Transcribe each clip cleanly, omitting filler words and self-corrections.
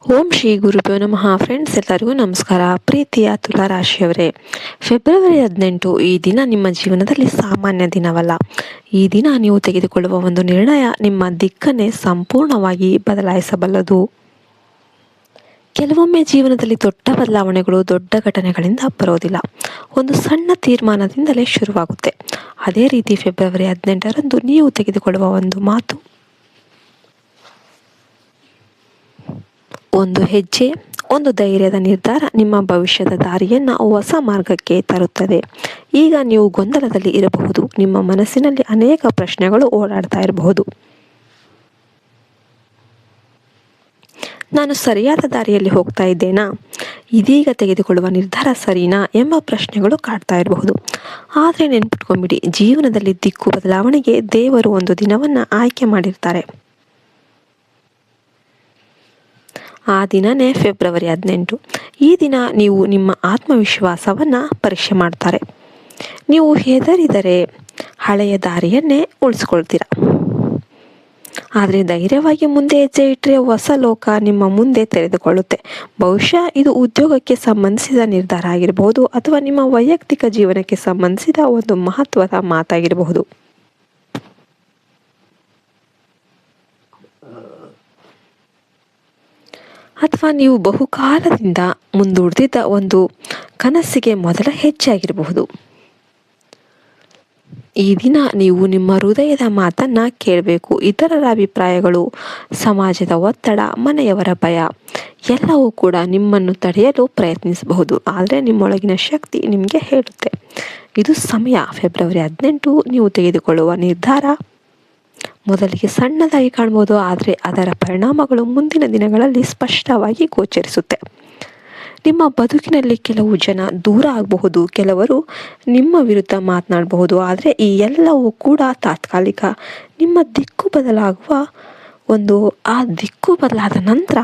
ಓಂ ಶ್ರೀ ಗುರುಭ್ಯೋ ನಮಃ. ಫ್ರೆಂಡ್ಸ್, ಎಲ್ಲರಿಗೂ ನಮಸ್ಕಾರ. ಪ್ರೀತಿಯ ತುಲಾರಾಶಿಯವರೇ, ಫೆಬ್ರವರಿ 18 ಈ ದಿನ ನಿಮ್ಮ ಜೀವನದಲ್ಲಿ ಸಾಮಾನ್ಯ ದಿನವಲ್ಲ. ಈ ದಿನ ನೀವು ತೆಗೆದುಕೊಳ್ಳುವ ಒಂದು ನಿರ್ಣಯ ನಿಮ್ಮ ದಿಕ್ಕನ್ನೇ ಸಂಪೂರ್ಣವಾಗಿ ಬದಲಾಯಿಸಬಲ್ಲದು. ಕೆಲವೊಮ್ಮೆ ಜೀವನದಲ್ಲಿ ದೊಡ್ಡ ಬದಲಾವಣೆಗಳು ದೊಡ್ಡ ಘಟನೆಗಳಿಂದ ಬರೋದಿಲ್ಲ, ಒಂದು ಸಣ್ಣ ತೀರ್ಮಾನದಿಂದಲೇ ಶುರುವಾಗುತ್ತೆ. ಅದೇ ರೀತಿ ಫೆಬ್ರವರಿ 18ರಂದು ನೀವು ತೆಗೆದುಕೊಳ್ಳುವ ಒಂದು ಮಾತು, ಒಂದು ಹೆಜ್ಜೆ, ಒಂದು ಧೈರ್ಯದ ನಿರ್ಧಾರ ನಿಮ್ಮ ಭವಿಷ್ಯದ ದಾರಿಯನ್ನು ಹೊಸ ಮಾರ್ಗಕ್ಕೆ ತರುತ್ತದೆ. ಈಗ ನೀವು ಗೊಂದಲದಲ್ಲಿ ಇರಬಹುದು, ನಿಮ್ಮ ಮನಸ್ಸಿನಲ್ಲಿ ಅನೇಕ ಪ್ರಶ್ನೆಗಳು ಓಡಾಡ್ತಾ ಇರಬಹುದು. ನಾನು ಸರಿಯಾದ ದಾರಿಯಲ್ಲಿ ಹೋಗ್ತಾ ಇದ್ದೇನಾ? ಇದೀಗ ತೆಗೆದುಕೊಳ್ಳುವ ನಿರ್ಧಾರ ಸರಿನಾ ಎಂಬ ಪ್ರಶ್ನೆಗಳು ಕಾಡ್ತಾ ಇರಬಹುದು. ಆದರೆ ನೆನ್ಪಿಟ್ಕೊಂಡ್ಬಿಡಿ, ಜೀವನದಲ್ಲಿ ದಿಕ್ಕು ಬದಲಾವಣೆಗೆ ದೇವರು ಒಂದು ದಿನವನ್ನು ಆಯ್ಕೆ ಮಾಡಿರ್ತಾರೆ. ಆ ದಿನನೇ ಫೆಬ್ರವರಿ 18. ಈ ದಿನ ನೀವು ನಿಮ್ಮ ಆತ್ಮವಿಶ್ವಾಸವನ್ನು ಪರೀಕ್ಷೆ ಮಾಡ್ತಾರೆ. ನೀವು ಹೆದರಿದರೆ ಹಳೆಯ ದಾರಿಯನ್ನೇ ಉಳಿಸ್ಕೊಳ್ತೀರ. ಆದರೆ ಧೈರ್ಯವಾಗಿ ಮುಂದೆ ಹೆಜ್ಜೆ ಇಟ್ಟರೆ ಹೊಸ ಲೋಕ ನಿಮ್ಮ ಮುಂದೆ ತೆರೆದುಕೊಳ್ಳುತ್ತೆ. ಬಹುಶಃ ಇದು ಉದ್ಯೋಗಕ್ಕೆ ಸಂಬಂಧಿಸಿದ ನಿರ್ಧಾರ ಆಗಿರಬಹುದು, ಅಥವಾ ನಿಮ್ಮ ವೈಯಕ್ತಿಕ ಜೀವನಕ್ಕೆ ಸಂಬಂಧಿಸಿದ ಒಂದು ಮಹತ್ವದ ಮಾತಾಗಿರಬಹುದು. ಅಥವಾ ನೀವು ಬಹುಕಾಲದಿಂದ ಮುಂದೂಡಿದ ಒಂದು ಕನಸಿಗೆ ಮೊದಲ ಹೆಜ್ಜೆ ಆಗಿರಬಹುದು. ಈ ದಿನ ನೀವು ನಿಮ್ಮ ಹೃದಯದ ಮಾತನ್ನು ಕೇಳಬೇಕು. ಇತರರ ಅಭಿಪ್ರಾಯಗಳು, ಸಮಾಜದ ಒತ್ತಡ, ಮನೆಯವರ ಭಯ ಎಲ್ಲವೂ ಕೂಡ ನಿಮ್ಮನ್ನು ತಡೆಯಲು ಪ್ರಯತ್ನಿಸಬಹುದು. ಆದರೆ ನಿಮ್ಮೊಳಗಿನ ಶಕ್ತಿ ನಿಮಗೆ ಹೇಳುತ್ತೆ, ಇದು ಸಮಯ. ಫೆಬ್ರವರಿ 18 ನೀವು ತೆಗೆದುಕೊಳ್ಳುವ ನಿರ್ಧಾರ ಮೊದಲಿಗೆ ಸಣ್ಣದಾಗಿ ಕಾಣ್ಬೋದು, ಆದರೆ ಅದರ ಪರಿಣಾಮಗಳು ಮುಂದಿನ ದಿನಗಳಲ್ಲಿ ಸ್ಪಷ್ಟವಾಗಿ ಗೋಚರಿಸುತ್ತೆ. ನಿಮ್ಮ ಬದುಕಿನಲ್ಲಿ ಕೆಲವು ಜನ ದೂರ ಆಗಬಹುದು, ಕೆಲವರು ನಿಮ್ಮ ವಿರುದ್ಧ ಮಾತನಾಡಬಹುದು, ಆದರೆ ಈ ಎಲ್ಲವೂ ಕೂಡ ತಾತ್ಕಾಲಿಕ. ನಿಮ್ಮ ದಿಕ್ಕು ಬದಲಾಗುವ ಆ ದಿಕ್ಕು ಬದಲಾದ ನಂತರ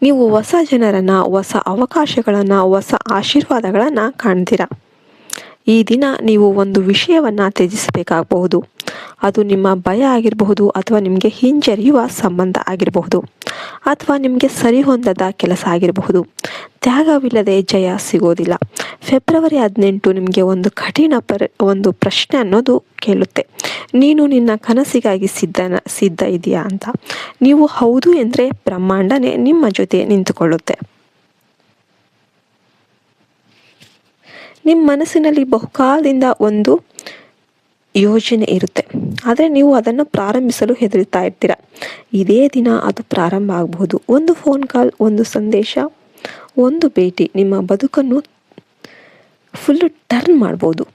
ನೀವು ಹೊಸ ಜನರನ್ನು, ಹೊಸ ಅವಕಾಶಗಳನ್ನು, ಹೊಸ ಆಶೀರ್ವಾದಗಳನ್ನು ಕಾಣ್ತೀರಾ. ಈ ದಿನ ನೀವು ಒಂದು ವಿಷಯವನ್ನು ತ್ಯಜಿಸಬೇಕಾಗಬಹುದು. ಅದು ನಿಮ್ಮ ಭಯ ಆಗಿರಬಹುದು, ಅಥವಾ ನಿಮಗೆ ಹಿಂಜರಿಯುವ ಸಂಬಂಧ ಆಗಿರಬಹುದು, ಅಥವಾ ನಿಮಗೆ ಸರಿಹೊಂದದ ಕೆಲಸ ಆಗಿರಬಹುದು. ತ್ಯಾಗವಿಲ್ಲದೆ ಜಯ ಸಿಗೋದಿಲ್ಲ. ಫೆಬ್ರವರಿ 18 ನಿಮಗೆ ಒಂದು ಕಠಿಣ ಒಂದು ಪ್ರಶ್ನೆ ಅನ್ನೋದು ಕೇಳುತ್ತೆ, ನೀನು ನಿನ್ನ ಕನಸಿಗಾಗಿ ಸಿದ್ಧ ಇದೆಯಾ ಅಂತ. ನೀವು ಹೌದು ಎಂದರೆ ಬ್ರಹ್ಮಾಂಡನೇ ನಿಮ್ಮ ಜೊತೆ ನಿಂತುಕೊಳ್ಳುತ್ತೆ. ನಿಮ್ಮ ಮನಸ್ಸಿನಲ್ಲಿ ಬಹುಕಾಲದಿಂದ ಒಂದು ಯೋಜನೆ ಇರುತ್ತೆ, ಆದರೆ ನೀವು ಅದನ್ನು ಪ್ರಾರಂಭಿಸಲು ಹೆದರುತ್ತಾ ಇರ್ತೀರ. ಇದೇ ದಿನ ಅದು ಪ್ರಾರಂಭ ಆಗಬಹುದು. ಒಂದು ಫೋನ್ ಕಾಲ್, ಒಂದು ಸಂದೇಶ, ಒಂದು ಭೇಟಿ ನಿಮ್ಮ ಬದುಕನ್ನು ಫುಲ್ಲು ಟರ್ನ್ ಮಾಡ್ಬೋದು.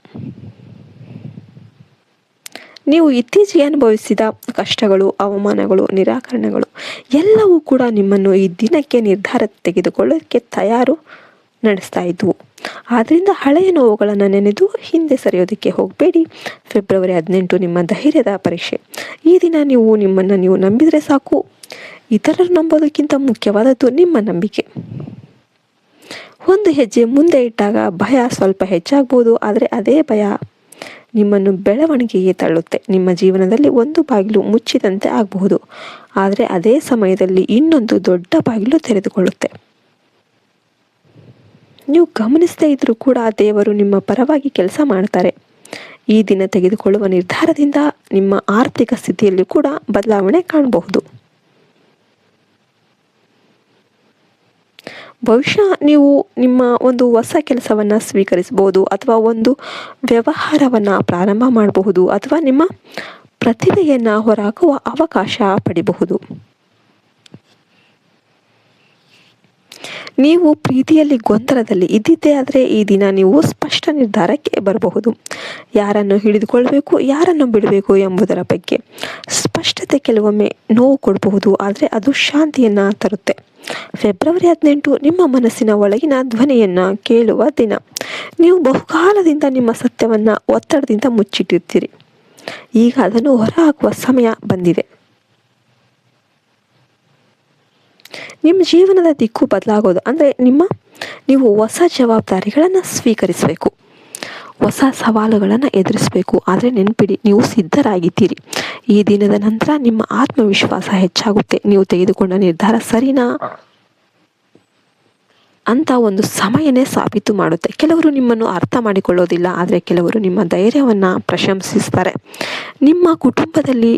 ನೀವು ಇತ್ತೀಚೆಗೆ ಅನುಭವಿಸಿದ ಕಷ್ಟಗಳು, ಅವಮಾನಗಳು, ನಿರಾಕರಣೆಗಳು ಎಲ್ಲವೂ ಕೂಡ ನಿಮ್ಮನ್ನು ಈ ದಿನಕ್ಕೆ ನಿರ್ಧಾರ ತೆಗೆದುಕೊಳ್ಳೋಕ್ಕೆ ತಯಾರು ನಡೆಸ್ತಾ ಇದ್ವು. ಆದ್ದರಿಂದ ಹಳೆಯ ನೋವುಗಳನ್ನು ನೆನೆದು ಹಿಂದೆ ಸರಿಯೋದಕ್ಕೆ ಹೋಗಬೇಡಿ. ಫೆಬ್ರವರಿ 18 ನಿಮ್ಮ ಧೈರ್ಯದ ಪರೀಕ್ಷೆ. ಈ ದಿನ ನೀವು ನಿಮ್ಮನ್ನು ನೀವು ನಂಬಿದರೆ ಸಾಕು. ಇತರರು ನಂಬೋದಕ್ಕಿಂತ ಮುಖ್ಯವಾದದ್ದು ನಿಮ್ಮ ನಂಬಿಕೆ. ಒಂದು ಹೆಜ್ಜೆ ಮುಂದೆ ಇಟ್ಟಾಗ ಭಯ ಸ್ವಲ್ಪ ಹೆಚ್ಚಾಗ್ಬೋದು, ಆದರೆ ಅದೇ ಭಯ ನಿಮ್ಮನ್ನು ಬೆಳವಣಿಗೆಗೆ ತಳ್ಳುತ್ತೆ. ನಿಮ್ಮ ಜೀವನದಲ್ಲಿ ಒಂದು ಬಾಗಿಲು ಮುಚ್ಚಿದಂತೆ ಆಗಬಹುದು, ಆದರೆ ಅದೇ ಸಮಯದಲ್ಲಿ ಇನ್ನೊಂದು ದೊಡ್ಡ ಬಾಗಿಲು ತೆರೆದುಕೊಳ್ಳುತ್ತೆ. ನೀವು ಗಮನಿಸದೇ ಇದ್ರೂ ಕೂಡ ದೇವರು ನಿಮ್ಮ ಪರವಾಗಿ ಕೆಲಸ ಮಾಡ್ತಾರೆ. ಈ ದಿನ ತೆಗೆದುಕೊಳ್ಳುವ ನಿರ್ಧಾರದಿಂದ ನಿಮ್ಮ ಆರ್ಥಿಕ ಸ್ಥಿತಿಯಲ್ಲಿ ಕೂಡ ಬದಲಾವಣೆ ಕಾಣಬಹುದು. ಬಹುಶಃ ನೀವು ನಿಮ್ಮ ಒಂದು ಹೊಸ ಕೆಲಸವನ್ನು ಸ್ವೀಕರಿಸಬಹುದು, ಅಥವಾ ಒಂದು ವ್ಯವಹಾರವನ್ನು ಪ್ರಾರಂಭ ಮಾಡಬಹುದು, ಅಥವಾ ನಿಮ್ಮ ಪ್ರತಿಭೆಯನ್ನು ಹೊರಹಾಕುವ ಅವಕಾಶ ಪಡೆಯಬಹುದು. ನೀವು ಪ್ರೀತಿಯಲ್ಲಿ ಗೊಂದಲದಲ್ಲಿ ಇದ್ದಿದ್ದೇ ಆದರೆ ಈ ದಿನ ನೀವು ಸ್ಪಷ್ಟ ನಿರ್ಧಾರಕ್ಕೆ ಬರಬಹುದು. ಯಾರನ್ನು ಹಿಡಿದುಕೊಳ್ಬೇಕು, ಯಾರನ್ನು ಬಿಡಬೇಕು ಎಂಬುದರ ಬಗ್ಗೆ ಸ್ಪಷ್ಟತೆ ಕೆಲವೊಮ್ಮೆ ನೋವು ಕೊಡಬಹುದು, ಆದರೆ ಅದು ಶಾಂತಿಯನ್ನು ತರುತ್ತೆ. ಫೆಬ್ರವರಿ 18 ನಿಮ್ಮ ಮನಸ್ಸಿನ ಒಳಗಿನ ಧ್ವನಿಯನ್ನು ಕೇಳುವ ದಿನ. ನೀವು ಬಹುಕಾಲದಿಂದ ನಿಮ್ಮ ಸತ್ಯವನ್ನು ಒತ್ತಡದಿಂದ ಮುಚ್ಚಿಟ್ಟಿರ್ತೀರಿ. ಈಗ ಅದನ್ನು ಹೊರಹಾಕುವ ಸಮಯ ಬಂದಿದೆ. ನಿಮ್ಮ ಜೀವನದ ದಿಕ್ಕು ಬದಲಾಗೋದು ಅಂದರೆ ನೀವು ಹೊಸ ಜವಾಬ್ದಾರಿಗಳನ್ನು ಸ್ವೀಕರಿಸಬೇಕು. ಹೊಸ ಸವಾಲುಗಳನ್ನು ಎದುರಿಸಬೇಕು. ಆದರೆ ನೆನಪಿಡಿ, ನೀವು ಸಿದ್ಧರಾಗಿದ್ದೀರಿ. ಈ ದಿನದ ನಂತರ ನಿಮ್ಮ ಆತ್ಮವಿಶ್ವಾಸ ಹೆಚ್ಚಾಗುತ್ತೆ. ನೀವು ತೆಗೆದುಕೊಂಡ ನಿರ್ಧಾರ ಸರಿನಾ ಅಂತ ಒಂದು ಸಮಯನೇ ಸಾಬೀತು ಮಾಡುತ್ತೆ. ಕೆಲವರು ನಿಮ್ಮನ್ನು ಅರ್ಥ ಮಾಡಿಕೊಳ್ಳೋದಿಲ್ಲ, ಆದರೆ ಕೆಲವರು ನಿಮ್ಮ ಧೈರ್ಯವನ್ನು ಪ್ರಶಂಸಿಸ್ತಾರೆ. ನಿಮ್ಮ ಕುಟುಂಬದಲ್ಲಿ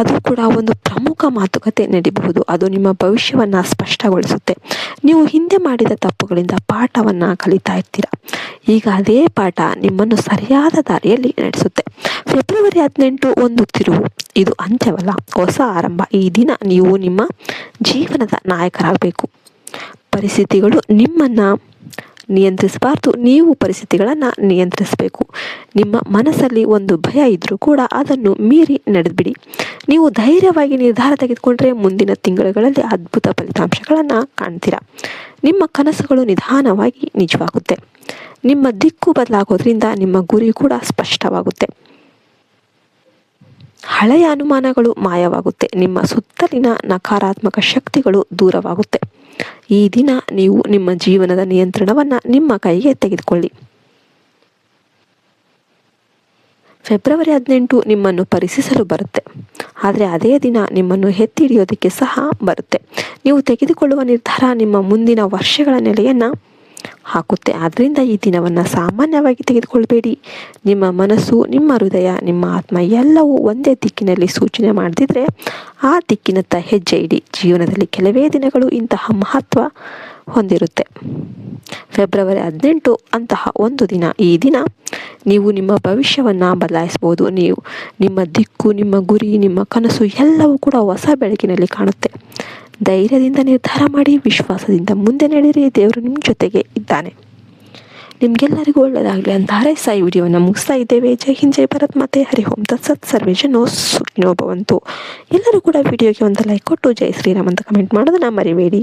ಅದು ಕೂಡ ಒಂದು ಪ್ರಮುಖ ಮಾತುಕತೆ ನಡೀಬಹುದು. ಅದು ನಿಮ್ಮ ಭವಿಷ್ಯವನ್ನು ಸ್ಪಷ್ಟಗೊಳಿಸುತ್ತೆ. ನೀವು ಹಿಂದೆ ಮಾಡಿದ ತಪ್ಪುಗಳಿಂದ ಪಾಠವನ್ನು ಕಲಿತಾ ಇರ್ತೀರ. ಈಗ ಅದೇ ಪಾಠ ನಿಮ್ಮನ್ನು ಸರಿಯಾದ ದಾರಿಯಲ್ಲಿ ನಡೆಸುತ್ತೆ. ಫೆಬ್ರವರಿ 18 ಒಂದು ತಿರುವು. ಇದು ಅಂತ್ಯವಲ್ಲ, ಹೊಸ ಆರಂಭ. ಈ ದಿನ ನೀವು ನಿಮ್ಮ ಜೀವನದ ನಾಯಕರಾಗಬೇಕು. ಪರಿಸ್ಥಿತಿಗಳು ನಿಮ್ಮನ್ನು ನಿಯಂತ್ರಿಸಬಾರ್ದು, ನೀವು ಪರಿಸ್ಥಿತಿಗಳನ್ನು ನಿಯಂತ್ರಿಸಬೇಕು. ನಿಮ್ಮ ಮನಸ್ಸಲ್ಲಿ ಒಂದು ಭಯ ಇದ್ದರೂ ಕೂಡ ಅದನ್ನು ಮೀರಿ ನಡೆದ್ಬಿಡಿ. ನೀವು ಧೈರ್ಯವಾಗಿ ನಿರ್ಧಾರ ತೆಗೆದುಕೊಂಡ್ರೆ ಮುಂದಿನ ತಿಂಗಳುಗಳಲ್ಲಿ ಅದ್ಭುತ ಫಲಿತಾಂಶಗಳನ್ನು ಕಾಣ್ತೀರಾ. ನಿಮ್ಮ ಕನಸುಗಳು ನಿಧಾನವಾಗಿ ನಿಜವಾಗುತ್ತೆ. ನಿಮ್ಮ ದಿಕ್ಕು ಬದಲಾಗೋದ್ರಿಂದ ನಿಮ್ಮ ಗುರಿ ಕೂಡ ಸ್ಪಷ್ಟವಾಗುತ್ತೆ. ಹಳೆಯ ಅನುಮಾನಗಳು ಮಾಯವಾಗುತ್ತೆ. ನಿಮ್ಮ ಸುತ್ತಲಿನ ನಕಾರಾತ್ಮಕ ಶಕ್ತಿಗಳು ದೂರವಾಗುತ್ತೆ. ಈ ದಿನ ನೀವು ನಿಮ್ಮ ಜೀವನದ ನಿಯಂತ್ರಣವನ್ನು ನಿಮ್ಮ ಕೈಗೆ ತೆಗೆದುಕೊಳ್ಳಿ. ಫೆಬ್ರವರಿ 18 ನಿಮ್ಮನ್ನು ಪರೀಕ್ಷಿಸಲು ಬರುತ್ತೆ, ಆದರೆ ಅದೇ ದಿನ ನಿಮ್ಮನ್ನು ಎತ್ತಿ ಹಿಡಿಯೋದಕ್ಕೆ ಸಹ ಬರುತ್ತೆ. ನೀವು ತೆಗೆದುಕೊಳ್ಳುವ ನಿರ್ಧಾರ ನಿಮ್ಮ ಮುಂದಿನ ವರ್ಷಗಳ ನೆಲೆಯನ್ನು ಹಾಕುತ್ತೆ. ಆದ್ದರಿಂದ ಈ ದಿನವನ್ನು ಸಾಮಾನ್ಯವಾಗಿ ತೆಗೆದುಕೊಳ್ಬೇಡಿ. ನಿಮ್ಮ ಮನಸ್ಸು, ನಿಮ್ಮ ಹೃದಯ, ನಿಮ್ಮ ಆತ್ಮ ಎಲ್ಲವೂ ಒಂದೇ ದಿಕ್ಕಿನಲ್ಲಿ ಸೂಚನೆ ಮಾಡದಿದ್ರೆ ಆ ದಿಕ್ಕಿನತ್ತ ಹೆಜ್ಜೆ ಇಡಿ. ಜೀವನದಲ್ಲಿ ಕೆಲವೇ ದಿನಗಳು ಇಂತಹ ಮಹತ್ವ ಹೊಂದಿರುತ್ತೆ. ಫೆಬ್ರವರಿ 18 ಅಂತಹ ಒಂದು ದಿನ. ಈ ದಿನ ನೀವು ನಿಮ್ಮ ಭವಿಷ್ಯವನ್ನು ಬದಲಾಯಿಸಬಹುದು. ನೀವು ನಿಮ್ಮ ದಿಕ್ಕು, ನಿಮ್ಮ ಗುರಿ, ನಿಮ್ಮ ಕನಸು ಎಲ್ಲವೂ ಕೂಡ ಹೊಸ ಬೆಳಕಿನಲ್ಲಿ ಕಾಣುತ್ತೆ. ಧೈರ್ಯದಿಂದ ನಿರ್ಧಾರ ಮಾಡಿ, ವಿಶ್ವಾಸದಿಂದ ಮುಂದೆ ನಡೆಯಿರಿ. ದೇವರು ನಿಮ್ಮ ಜೊತೆಗೆ ಇದ್ದಾನೆ. ನಿಮಗೆಲ್ಲರಿಗೂ ಒಳ್ಳೆಯದಾಗಲಿ ಅಂತ ಹಾರೈಸ್ತಾ ಈ ವಿಡಿಯೋವನ್ನು ಮುಗಿಸ್ತಾ ಇದ್ದೇವೆ. ಜೈ ಹಿಂದ್, ಜೈ ಭಾರತ್ ಮಾತೆ, ಹರಿ ಓಂ ತತ್ಸತ್. ಸರ್ವೇ ಜನೋ ಸುಖಿನೋ ಭವಂತು. ಎಲ್ಲರೂ ಕೂಡ ವಿಡಿಯೋಗೆ ಒಂದು ಲೈಕ್ ಕೊಟ್ಟು ಜೈ ಶ್ರೀರಾಮ್ ಅಂತ ಕಮೆಂಟ್ ಮಾಡೋದನ್ನ ಮರಿಬೇಡಿ.